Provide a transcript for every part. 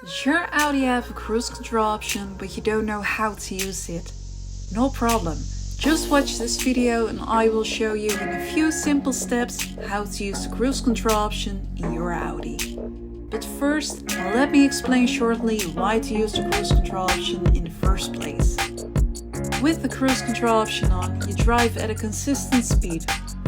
Does your Audi have a cruise control option but you don't know how to use it? No problem. Just watch this video and I will show you in a few simple steps how to use the cruise control option in your Audi. But first, let me explain shortly why to use the cruise control option in the first place. With the cruise control option on, you drive at a consistent speed,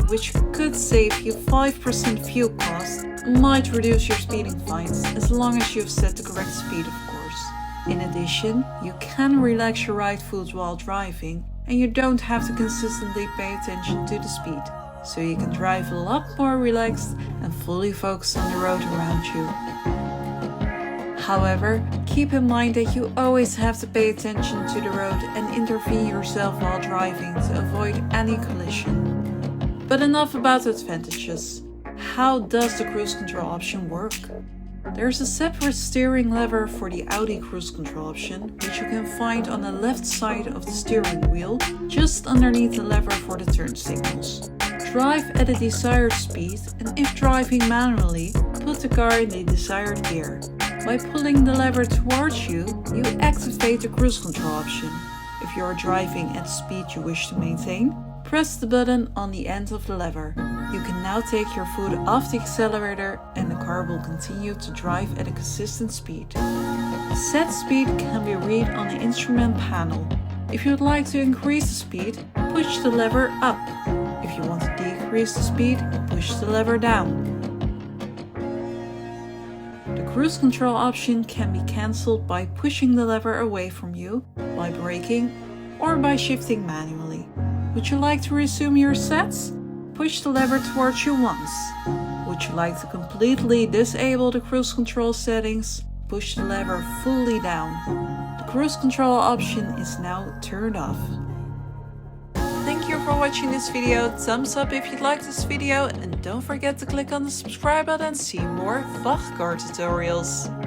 which could save you 5% fuel cost and might reduce your speeding fines as long as you've set the correct speed, of course. In addition, you can relax your right foot while driving and you don't have to consistently pay attention to the speed, so you can drive a lot more relaxed and fully focused on the road around you. However, keep in mind that you always have to pay attention to the road and intervene yourself while driving to avoid any collision. But enough about the advantages. How does the cruise control option work? There's a separate steering lever for the Audi Cruise Control option, which you can find on the left side of the steering wheel, just underneath the lever for the turn signals. Drive at a desired speed, and if driving manually, put the car in the desired gear. By pulling the lever towards you, you activate the cruise control option. If you are driving at the speed you wish to maintain, press the button on the end of the lever. You can now take your foot off the accelerator and the car will continue to drive at a consistent speed. Set speed can be read on the instrument panel. If you would like to increase the speed, push the lever up. If you want to decrease the speed, push the lever down. The cruise control option can be cancelled by pushing the lever away from you, by braking, or by shifting manually. Would you like to resume your sets? Push the lever towards you once. Would you like to completely disable the cruise control settings? Push the lever fully down. The cruise control option is now turned off. Thank you for watching this video. Thumbs up if you liked this video and don't forget to click on the subscribe button and see more VAG Car Tutorials.